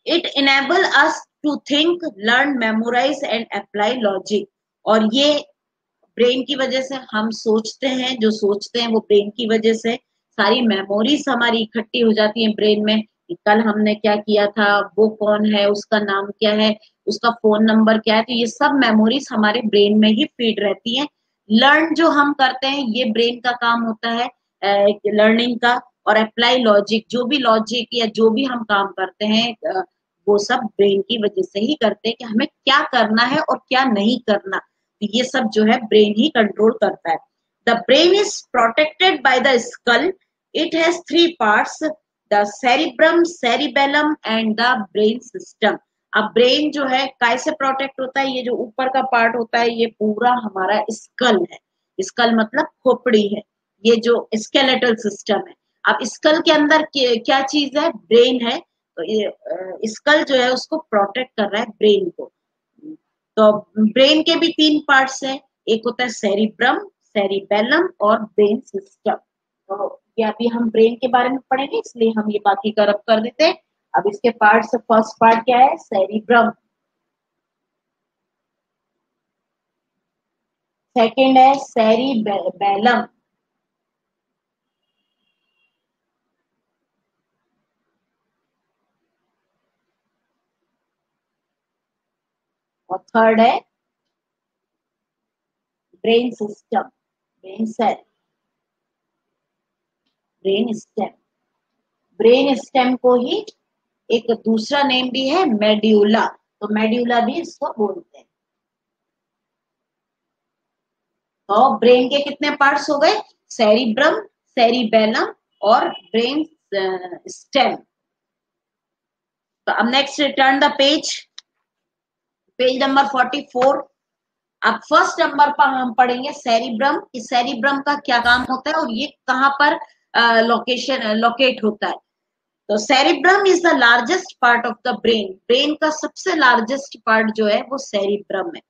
It enable us to think, learn, memorise and apply logic, और ये ब्रेन की वजह से हम सोचते हैं, जो सोचते हैं वो ब्रेन की वजह से सारी मेमोरीज हमारी इकट्ठी हो जाती है ब्रेन में, कि कल हमने क्या किया था, वो कौन है, उसका नाम क्या है, उसका फोन नंबर क्या है। तो ये सब मेमोरीज हमारे ब्रेन में ही फीड रहती है। लर्न जो हम करते हैं ये ब्रेन का काम होता है लर्निंग का, और अप्लाई लॉजिक, जो भी लॉजिक या जो भी हम काम करते हैं वो सब ब्रेन की वजह से ही करते हैं कि हमें क्या करना है और क्या नहीं करना। तो ये सब जो है ब्रेन ही कंट्रोल करता है। The brain is protected by the skull. It has 3 parts, the cerebrum, cerebellum and the brain system. अब ब्रेन जो है काय से प्रोटेक्ट होता है, ये जो ऊपर का पार्ट होता है ये पूरा हमारा स्कल है। स्कल मतलब खोपड़ी है, ये जो स्केलेटल सिस्टम है। अब स्कल के अंदर क्या चीज है, ब्रेन है। तो ये स्कल जो है उसको प्रोटेक्ट कर रहा है ब्रेन को। तो ब्रेन के भी 3 पार्ट्स हैं, एक होता है सेरिब्रम, सेरिबेलम और ब्रेन सिस्टम। तो ये अभी हम ब्रेन के बारे में पढ़ेंगे, इसलिए हम ये बाकी का रब कर देते हैं। अब इसके पार्ट्स, फर्स्ट पार्ट क्या है, सेरिब्रम, सेकंड है सेरिबेलम, और थर्ड है brain system, brain cell, brain stem. Brain stem को ही एक दूसरा नेम भी है मेड्यूला, तो मेड्यूला भी इसको बोलते हैं। तो ब्रेन के कितने पार्ट्स हो गए, सेरिब्रम, सेरिबेलम और ब्रेन स्टेम। तो अब next turn the page number 44। अब फर्स्ट नंबर पर हम पढ़ेंगे सेरिब्रम। इस सेरिब्रम का क्या काम होता है और ये कहां पर लोकेट होता है। तो cerebrum is the largest part of the brain. Brain का सबसे लार्जेस्ट पार्ट जो है वो सेरिब्रम है।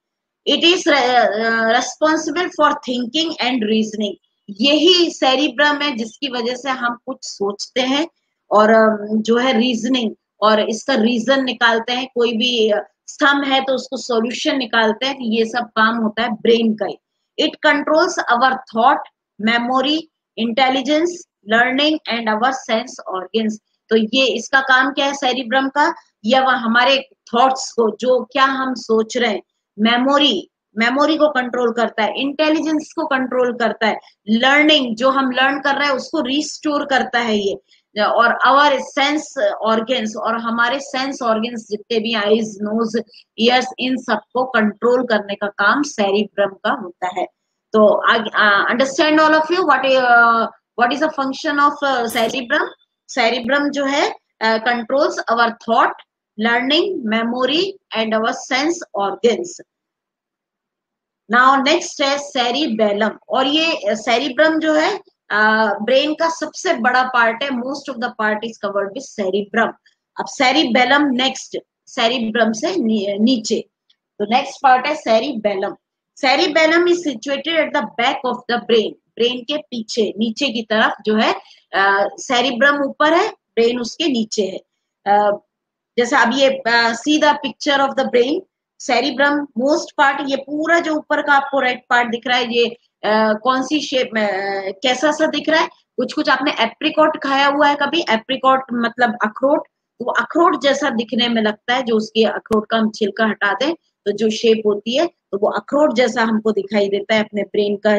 It is responsible for thinking and reasoning. यही सेरिब्रम है जिसकी वजह से हम कुछ सोचते हैं और जो है रीजनिंग, और इसका रीजन निकालते हैं। कोई भी सम है तो उसको सॉल्यूशन निकालते हैं। ये सब काम होता है ब्रेन का ही। It controls our thought, memory, intelligence, learning and our sense organs. तो ये इसका काम क्या है सेरिब्रम का, या वह हमारे थॉट्स को, जो क्या हम सोच रहे हैं, मेमोरी को कंट्रोल करता है, इंटेलिजेंस को कंट्रोल करता है, लर्निंग जो हम लर्न कर रहे हैं उसको रिस्टोर करता है ये, और आवर सेंस ऑर्गन्स, और हमारे सेंस ऑर्गन्स जितने भी आईज, नोज, ईयर्स, इन सबको कंट्रोल करने का काम सेरिब्रम का होता है। तो understand all of you what is the function of cerebrum. Cerebrum जो है controls our thought, learning, memory and our sense organs. Now next है सेरिबेलम, और ये सेरिब्रम जो है ब्रेन का सबसे बड़ा पार्ट है। Most of the part is covered with cerebrum. अब सेरिबेलम नेक्स्ट, सेरिब्रम से नीचे, तो नेक्स्ट पार्ट है cerebellum. Cerebellum is situated at the back of the brain, brain के पीछे नीचे की तरफ जो है, सेरिब्रम ऊपर है, ब्रेन उसके नीचे है। जैसे अब ये see the picture of the brain, cerebrum most part, ये पूरा जो ऊपर का आपको रेड पार्ट दिख रहा है, ये कौन सी शेप में, कैसा सा दिख रहा है? कुछ कुछ आपने एप्रिकॉट खाया हुआ है कभी? एप्रिकॉट मतलब अखरोट, तो अखरोट जैसा दिखने में लगता है, जो उसके अखरोट का हम छिलका हटा दें तो जो शेप होती है, तो वो अखरोट जैसा हमको दिखाई देता है अपने ब्रेन का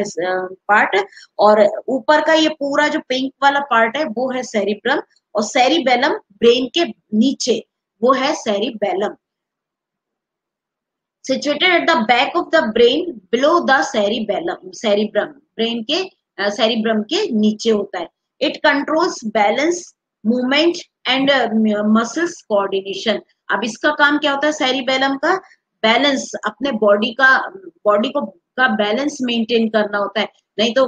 पार्ट। और ऊपर का ये पूरा जो पिंक वाला पार्ट है वो है सेरिब्रम, और सेरिबेलम ब्रेन के नीचे वो है cerebellum, situated at the back of the brain below the cerebellum, cerebrum, brain के सेरिब्रम के नीचे होता है। It controls balance, movement and muscles coordination. अब इसका काम क्या होता है सेरिबेलम का? बैलेंस, अपने बॉडी का बैलेंस मेंटेन करना होता है। नहीं तो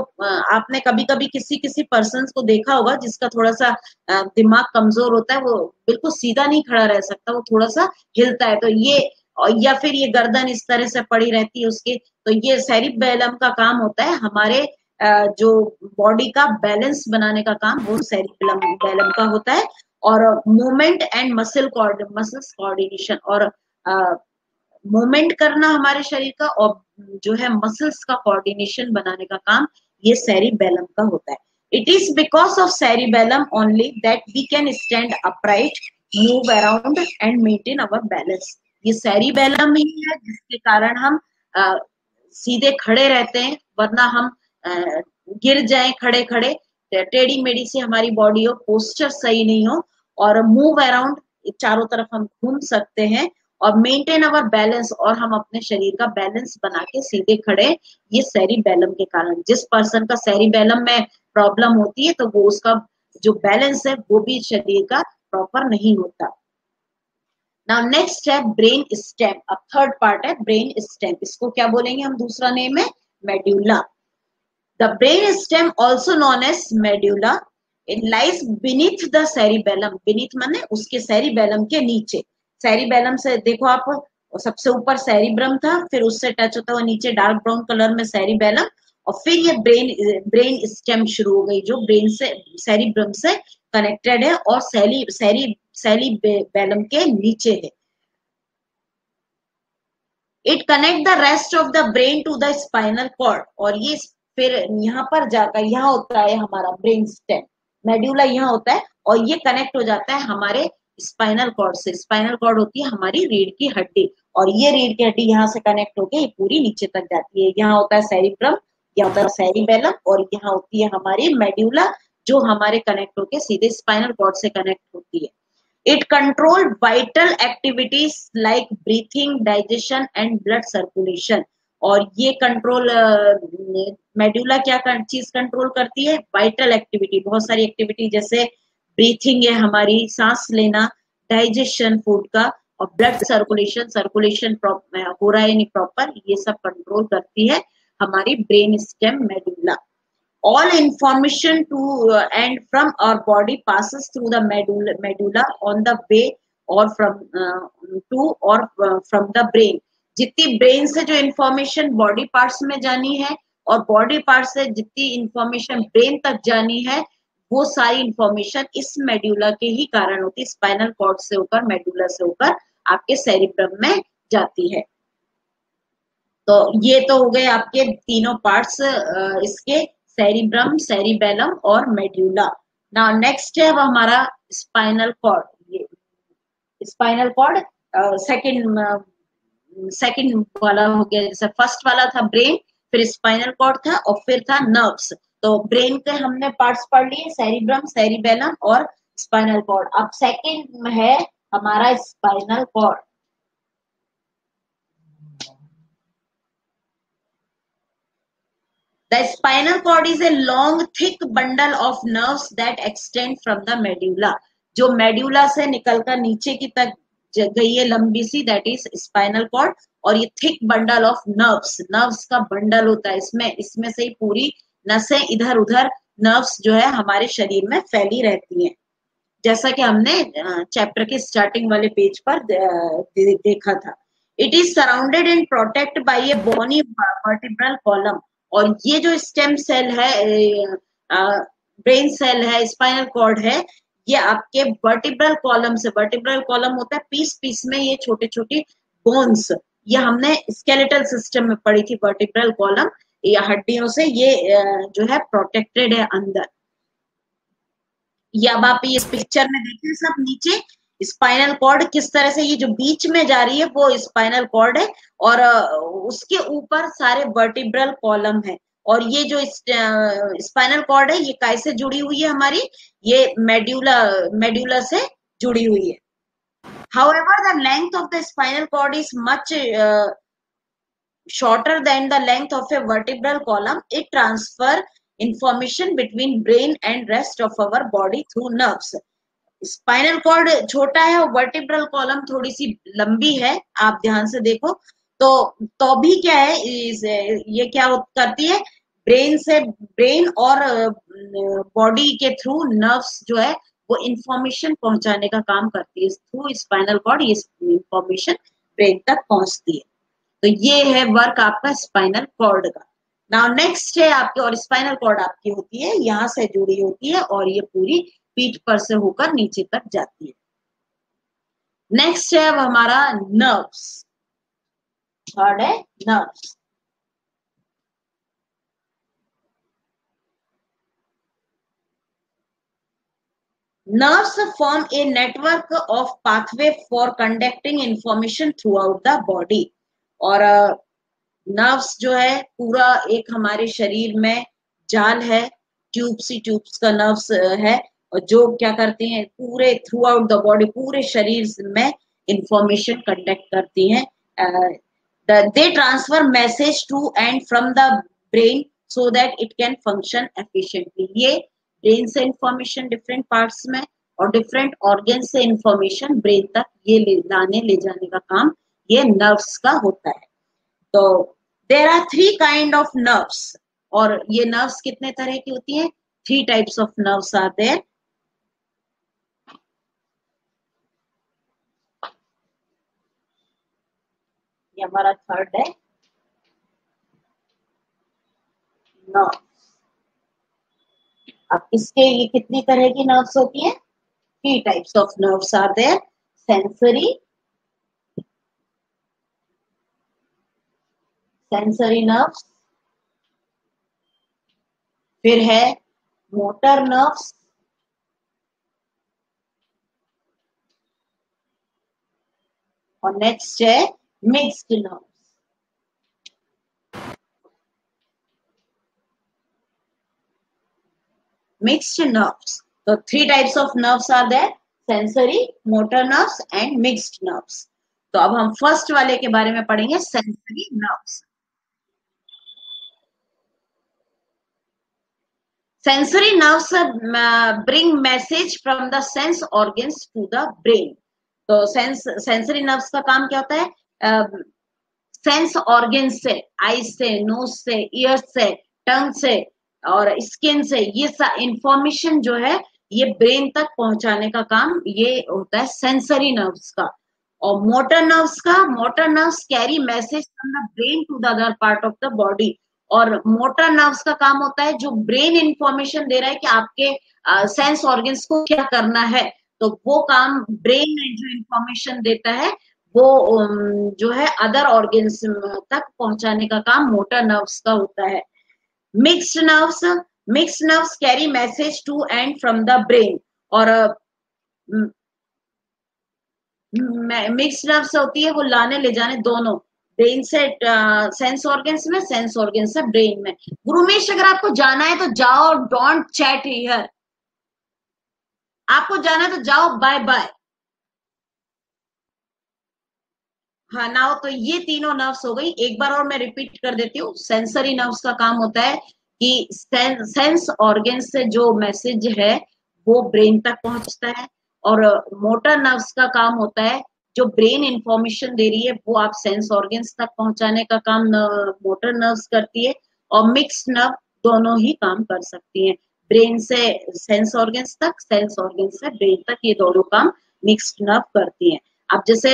आपने कभी कभी किसी पर्सन को देखा होगा जिसका थोड़ा सा दिमाग कमजोर होता है, वो बिल्कुल सीधा नहीं खड़ा रह सकता, वो थोड़ा सा हिलता है, तो ये, या फिर ये गर्दन इस तरह से पड़ी रहती है उसके, तो ये सेरिबेलम का काम होता है, हमारे जो बॉडी का बैलेंस बनाने का काम वो सेरिबेलम का होता है। और मूवमेंट एंड मसल्स कोऑर्डिनेशन, और मूवमेंट करना हमारे शरीर का, और जो है मसल्स का कोऑर्डिनेशन बनाने का काम ये सेरिबेलम का होता है। It is because of cerebellum only that we can stand upright, move around and maintain our balance. ये सेरिबेलम ही है जिसके कारण हम सीधे खड़े रहते हैं, वरना हम गिर जाएं खड़े खड़े, टेढ़ी मेढ़ी से हमारी बॉडी हो, पोस्चर सही नहीं हो, और मूव अराउंड, चारों तरफ हम घूम सकते हैं, और मेंटेन अवर बैलेंस, और हम अपने शरीर का बैलेंस बना के सीधे खड़े, ये सेरिबेलम के कारण। जिस पर्सन का सेरिबेलम में प्रॉब्लम होती है तो वो उसका जो बैलेंस है वो भी शरीर का प्रॉपर नहीं होता। नाउ नेक्स्ट है ब्रेन स्टेम। अब थर्ड पार्ट है ब्रेन स्टेम, इसको क्या बोलेंगे हम? दूसरा नेम है medulla. The brain stem also known as medulla, it lies beneath the cerebellum, beneath माने उसके सेरिबेलम के नीचे। सेरिबेलम से देखो आप, सबसे ऊपर सेरिब्रम था, फिर उससे टच होता हुआ नीचे डार्क ब्राउन कलर में सेरिबेलम, और फिर ये ब्रेन स्टेम शुरू हो गई जो ब्रेन से, सेरिब्रम से कनेक्टेड है और सेरिबेलम के नीचे है। It connect the rest of the brain to the spinal cord, और ये फिर यहाँ पर जाकर, यहाँ होता है हमारा ब्रेन स्टेम, मेड्यूला यहाँ होता है, और ये कनेक्ट हो जाता है हमारे स्पाइनल कॉर्ड से। स्पाइनल कॉर्ड होती है हमारी रीढ़ की हड्डी, और ये रीढ़ की हड्डी यहाँ से कनेक्ट होके ये पूरी नीचे तक जाती है। यहाँ होता है सेरिब्रम, यहाँ होता है सेरिबेलम, और यहाँ होती है हमारी मेड्यूला जो हमारे कनेक्ट होके सीधे स्पाइनल कॉर्ड से कनेक्ट होती है। It control vital activities like breathing, digestion and blood circulation, और ये कंट्रोल, मेड्यूला क्या चीज कंट्रोल करती है? वाइटल एक्टिविटी, बहुत सारी एक्टिविटी, जैसे ब्रीथिंग है हमारी, सांस लेना, डाइजेशन फूड का, और ब्लड सर्कुलेशन हो रहा है नहीं प्रॉपर, ये सब कंट्रोल करती है हमारी brain stem medulla. All information to and from our body passes through the medulla on the way or from to or from the brain। जितनी ब्रेन से जो इंफॉर्मेशन बॉडी पार्ट्स में जानी है और बॉडी पार्ट से जितनी इंफॉर्मेशन ब्रेन तक जानी है, वो सारी इंफॉर्मेशन इस मेडुला के ही कारण होती है। स्पाइनल कॉर्ड से होकर, मेडुला से होकर आपके सेरिब्रम में जाती है। तो ये तो हो गए आपके तीनों पार्ट्स इसके, सेरिब्रम, सेरिबेलम और मेड्यूला। नाउ नेक्स्ट है वो हमारा स्पाइनल कॉर्ड। ये स्पाइनल कॉर्ड सेकंड वाला हो गया, जैसे फर्स्ट वाला था ब्रेन, फिर स्पाइनल कॉर्ड था और फिर था नर्व्स। तो ब्रेन के हमने पार्ट्स पढ़ लिए, सेरिब्रम, सेरिबेलम और स्पाइनल कॉर्ड। अब सेकंड है हमारा spinal cord. The spinal cord is a long, thick bundle of nerves that extend from the medulla। जो मेड्यूला से निकलकर नीचे की तक गई है लंबी सी, that is spinal cord। और ये thick bundle of nerves, nerves का बंडल होता है, इसमें से ही पूरी नसें इधर उधर nerves जो है हमारे शरीर में फैली रहती हैं। जैसा कि हमने चैप्टर के स्टार्टिंग वाले पेज पर देखा था। It is surrounded and protect by a bony vertebral column. और ये जो स्टेम सेल है, ब्रेन सेल है, स्पाइनल कॉर्ड है, ये आपके वर्टिब्रल कॉलम से, वर्टिब्रल कॉलम होता है पीस पीस में ये छोटे छोटे बोन्स, ये हमने स्केलेटल सिस्टम में पढ़ी थी। वर्टिब्रल कॉलम या हड्डियों से ये जो है प्रोटेक्टेड है अंदर। ये अब आप इस पिक्चर में देखिए सब नीचे स्पाइनल कॉर्ड किस तरह से, ये जो बीच में जा रही है वो स्पाइनल कॉर्ड है और उसके ऊपर सारे वर्टिब्रल कॉलम है। और ये जो स्पाइनल कॉर्ड है ये कैसे जुड़ी हुई है हमारी, ये मेड्यूला से जुड़ी हुई है। However, the length of the spinal cord is much shorter than the length of a vertebral column. It transfer information between brain and rest of our body through nerves. Spinal cord छोटा है और vertebral column थोड़ी सी लंबी है, आप ध्यान से देखो तो भी क्या है, ये क्या करती है, ब्रेन और बॉडी के थ्रू नर्व्स जो है वो इंफॉर्मेशन पहुंचाने का काम करती है। थ्रू स्पाइनल कॉर्ड ये इंफॉर्मेशन ब्रेन तक पहुंचती है। तो ये है वर्क आपका स्पाइनल कॉर्ड का। नाउ नेक्स्ट है आपके, और स्पाइनल कॉर्ड आपकी होती है यहां से जुड़ी होती है और ये पूरी पीठ पर से होकर नीचे तक जाती है। नेक्स्ट है अब हमारा नर्व्स, थर्ड है nerves. Nerves form a network of pathway for conducting information throughout the body। और नर्व्स जो है पूरा एक हमारे शरीर में जाल है, ट्यूब्स का नर्व्स है, और जो क्या करती हैं पूरे थ्रू आउट द बॉडी, पूरे शरीर में इंफॉर्मेशन कंडक्ट करती हैं। They transfer message to and from the brain so that it can function efficiently. ये ब्रेन से इंफॉर्मेशन डिफरेंट पार्ट्स में और डिफरेंट ऑर्गन से इंफॉर्मेशन ब्रेन तक ये ले जाने का काम ये नर्व्स का होता है। तो there are 3 kind of nerves, और ये नर्व्स कितने तरह की होती हैं, 3 types of nerves are there. ये हमारा थर्ड है नर्व। अब इसके ये कितनी तरह की नर्व्स होती हैं, 3 types of nerves are there. Sensory nerves, फिर है मोटर नर्व्स, और नेक्स्ट है मिक्स्ड नर्व्स। मिक्स्ड नर्व्स, तो 3 types of nerves are there, sensory, motor nerves and mixed nerves. तो अब हम फर्स्ट वाले के बारे में पढ़ेंगे, sensory nerves. Sensory nerves bring message from the sense organs to the brain। तो सेंसरी नर्व्स का काम क्या होता है, सेंस ऑर्गन से, आईज से, नोज से, ईयर से, टंग से और स्किन से ये इंफॉर्मेशन जो है ये ब्रेन तक पहुंचाने का काम ये होता है सेंसरी नर्व्स का। और motor nerves carry message from the brain to the other part of the body. और मोटर नर्व्स का काम होता है जो ब्रेन इंफॉर्मेशन दे रहा है कि आपके सेंस ऑर्गन्स को क्या करना है, तो वो काम ब्रेन जो इंफॉर्मेशन देता है वो जो है अदर ऑर्गन्स तक पहुंचाने का काम मोटर नर्व्स का होता है। Mixed nerves carry message to and from the brain. और मिक्स्ड नर्व्स होती है वो लाने ले जाने दोनों, ब्रेन से सेंस ऑर्गन्स में, सेंस ऑर्गन से ब्रेन में। गुरुमेश अगर आपको जाना है तो जाओ, डोंट चैट हियर। आपको जाना है तो जाओ, बाय बाय। हाँ ना, तो ये तीनों नर्व्स हो गई। एक बार और मैं रिपीट कर देती हूँ। सेंसरी नर्व्स का काम होता है कि सेंस ऑर्गन से जो मैसेज है वो ब्रेन तक पहुंचता है, और मोटर नर्व्स का काम होता है जो ब्रेन इंफॉर्मेशन दे रही है वो आप सेंस ऑर्गन्स तक पहुंचाने का काम मोटर नर्व्स करती है। और मिक्स्ड नर्व दोनों ही काम कर सकती हैं, ब्रेन से सेंस ऑर्गन्स तक, सेंस ऑर्गन से ब्रेन तक, ये दोनों काम मिक्स्ड नर्व करती हैं। अब जैसे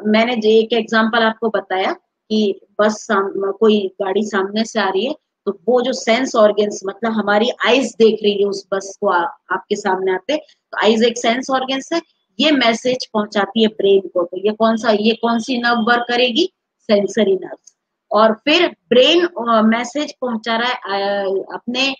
मैंने एक एग्जांपल आपको बताया कि बस कोई गाड़ी सामने से आ रही है, तो वो जो सेंस ऑर्गन्स, मतलब हमारी आईज देख रही है उस बस को, आपके सामने आते, तो आईज एक सेंस ऑर्गन्स है, ये मैसेज पहुंचाती है ब्रेन को। तो ये कौन सी नर्व वर्क करेगी? Sensory nerve. और फिर ब्रेन मैसेज पहुंचा रहा है अपने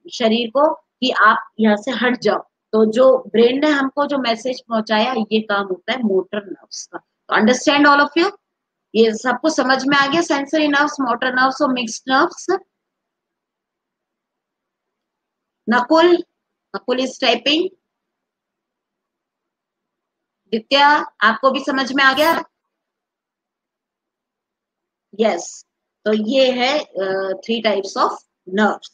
शरीर को कि आप यहाँ से हट जाओ, तो जो ब्रेन ने हमको जो मैसेज पहुंचाया, ये काम होता है मोटर नर्व्स का। तो अंडरस्टैंड ऑल ऑफ यू, ये सबको समझ में आ गया? सेंसरी नर्व्स, मोटर नर्व्स और mixed nerves. Nakul, Nakul is typing. दित्या, आपको भी समझ में आ गया? यस। तो ये है 3 टाइप्स ऑफ नर्व्स।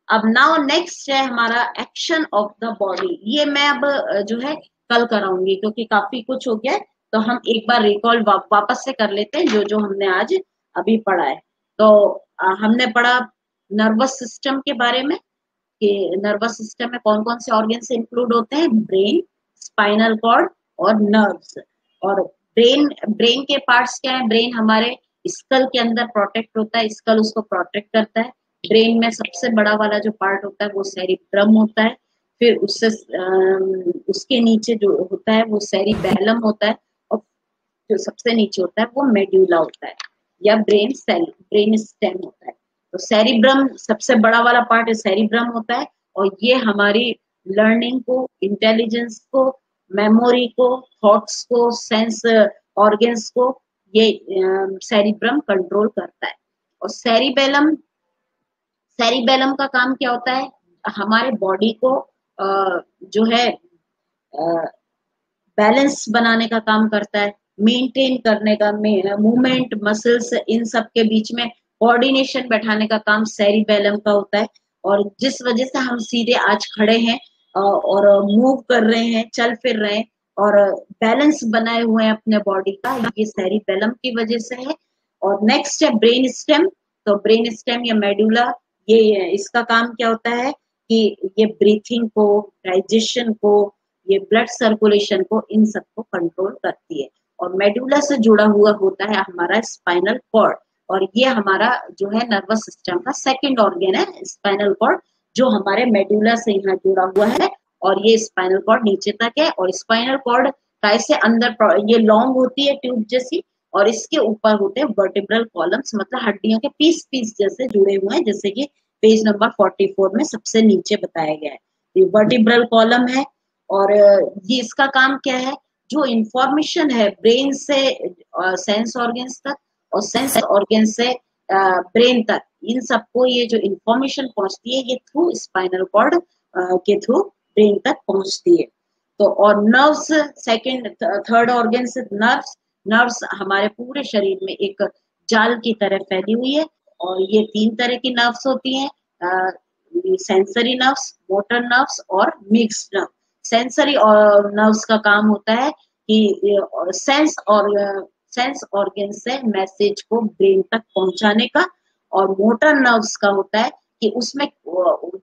अब नाउ नेक्स्ट है हमारा एक्शन ऑफ द बॉडी। ये मैं अब जो है कल कराऊंगी, क्योंकि काफी कुछ हो गया है, तो हम एक बार रिकॉल वापस से कर लेते हैं जो हमने आज अभी पढ़ा है। तो हमने पढ़ा नर्वस सिस्टम के बारे में, कि नर्वस सिस्टम में कौन कौन से ऑर्गन्स इंक्लूड होते हैं, ब्रेन, स्पाइनल कॉर्ड और नर्व्स। और ब्रेन के पार्ट्स क्या है? ब्रेन हमारे स्कल के अंदर प्रोटेक्ट होता है, स्कल उसको प्रोटेक्ट करता है। ब्रेन में सबसे बड़ा वाला जो पार्ट होता है वो सेरिब्रम होता है, फिर उससे उसके नीचे जो होता है वो सेरिबेलम होता है, और जो सबसे नीचे होता है वो मेड्यूला होता है, या ब्रेन स्टेम होता है। तो सेरिब्रम सबसे बड़ा वाला पार्ट सेरिब्रम होता है, और ये हमारी लर्निंग को, इंटेलिजेंस को, मेमोरी को, थॉट्स को, सेंस ऑर्गन्स को ये सेरिब्रम कंट्रोल करता है। और सेरिबेलम का काम क्या होता है? हमारे बॉडी को जो है बैलेंस बनाने का काम करता है, मेंटेन करने का, मूवमेंट, मसल्स, इन सब के बीच में कोऑर्डिनेशन बैठाने का काम सेरिबेलम का होता है। और जिस वजह से हम सीधे आज खड़े हैं और मूव कर रहे हैं, चल फिर रहे हैं और बैलेंस बनाए हुए हैं अपने बॉडी का, ये सेरिबेलम की वजह से है। और नेक्स्ट है ब्रेन स्टेम। तो ब्रेन स्टेम या मेडुला, ये इसका काम क्या होता है कि ये ब्रीथिंग को, डाइजेशन को, ये ब्लड सर्कुलेशन को, इन सबको कंट्रोल करती है। और मेडुला से जुड़ा हुआ होता है हमारा स्पाइनल कॉर्ड, और ये हमारा जो है नर्वस सिस्टम का सेकंड ऑर्गन है, स्पाइनल कॉर्ड, जो हमारे मेडुला से यहाँ जुड़ा हुआ है। और ये स्पाइनल कॉर्ड नीचे तक है, और स्पाइनल कॉर्ड कैसे अंदर ये लॉन्ग होती है ट्यूब जैसी, और इसके ऊपर होते हैं वर्टिब्रल कॉलम्स, मतलब हड्डियों के पीस जैसे जुड़े हुए हैं, जैसे कि पेज नंबर 44 में सबसे नीचे बताया गया है। ये वर्टिब्रल कॉलम है, और ये इसका काम क्या है? जो इंफॉर्मेशन है ब्रेन से सेंस ऑर्गन्स तक, और सेंस ऑर्गन से ब्रेन तक, इन सबको ये जो इंफॉर्मेशन पहुंचती है, ये थ्रू स्पाइनल कॉर्ड के थ्रू ब्रेन तक पहुंचती है। तो और नर्व्स सेकंड थर्ड ऑर्गन से नर्व्स हमारे पूरे शरीर में एक जाल की तरह फैली हुई है, और ये 3 तरह की नर्व्स होती हैं, सेंसरी नर्व्स, मोटर नर्व्स और मिक्स्ड नर्व। सेंसरी और नर्व्स का काम होता है कि सेंस ऑर्गन से मैसेज को ब्रेन तक पहुंचाने का, और मोटर नर्व्स का होता है कि उसमें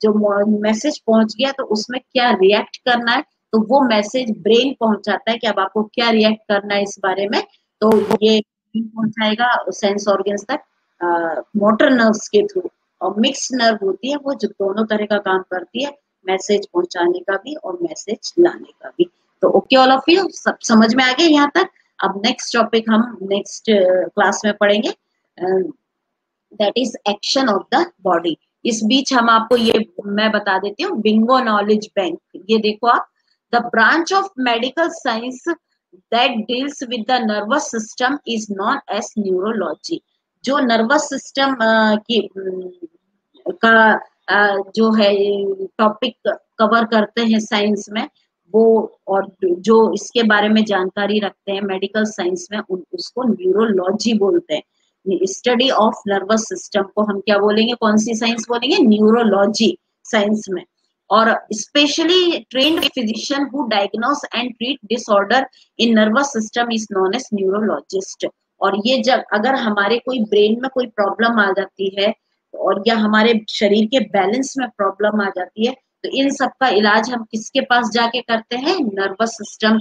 जो मैसेज पहुंच गया तो उसमें क्या रिएक्ट करना है, तो वो मैसेज ब्रेन पहुंचाता है कि अब आपको क्या रिएक्ट करना है इस बारे में, तो ये पहुंचाएगा सेंस ऑर्गन्स तक मोटर नर्व्स के थ्रू। और मिक्स नर्व होती है वो जो दोनों तरह का काम करती है, मैसेज पहुंचाने का भी और मैसेज लाने का भी। तो ओके ऑल ऑफ यू, सब समझ में आ गया यहाँ तक? अब नेक्स्ट टॉपिक हम नेक्स्ट क्लास में पढ़ेंगे, that is action of the body. इस बीच हम आपको ये मैं बता देती हूँ, बिंगो नॉलेज बैंक, ये देखो आप, the branch of medical science that deals with the nervous system is known as neurology. जो नर्वस सिस्टम का जो है टॉपिक कवर करते हैं साइंस में, वो और जो इसके बारे में जानकारी रखते हैं मेडिकल साइंस में, उसको न्यूरोलॉजी बोलते हैं। स्टडी ऑफ नर्वस सिस्टम को हम क्या बोलेंगे, कौन सी साइंस बोलेंगे? न्यूरोलॉजी साइंस में। और specially trained physician who diagnose and treat disorder in nervous system is known as neurologist. और ये जब अगर हमारे कोई ब्रेन में कोई प्रॉब्लम आ जाती है, और या हमारे शरीर के बैलेंस में प्रॉब्लम आ जाती है, तो इन सब का इलाज हम किसके पास जाके करते हैं? नर्वस सिस्टम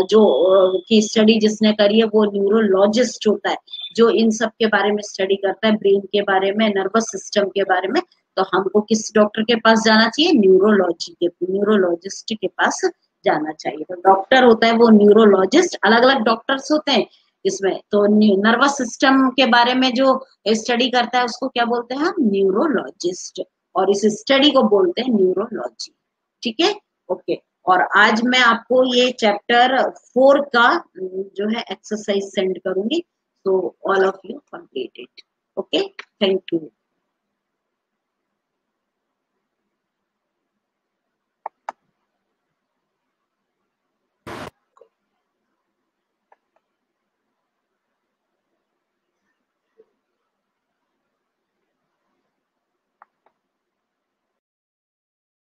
जो की स्टडी जिसने करी है वो न्यूरोलॉजिस्ट होता है, जो इन सब के बारे में स्टडी करता है, ब्रेन के बारे में, नर्वस सिस्टम के बारे में। तो हमको किस डॉक्टर के पास जाना चाहिए? न्यूरोलॉजिस्ट के पास जाना चाहिए। तो डॉक्टर होता है वो न्यूरोलॉजिस्ट, अलग अलग डॉक्टर्स होते हैं इसमें। तो नर्वस सिस्टम के बारे में जो स्टडी करता है उसको क्या बोलते हैं हम? न्यूरोलॉजिस्ट। और इस स्टडी को बोलते हैं न्यूरोलॉजी। ठीक है, ओके। और आज मैं आपको ये चैप्टर 4 का जो है एक्सरसाइज सेंड करूंगी, तो all of you complete it. Okay, thank you.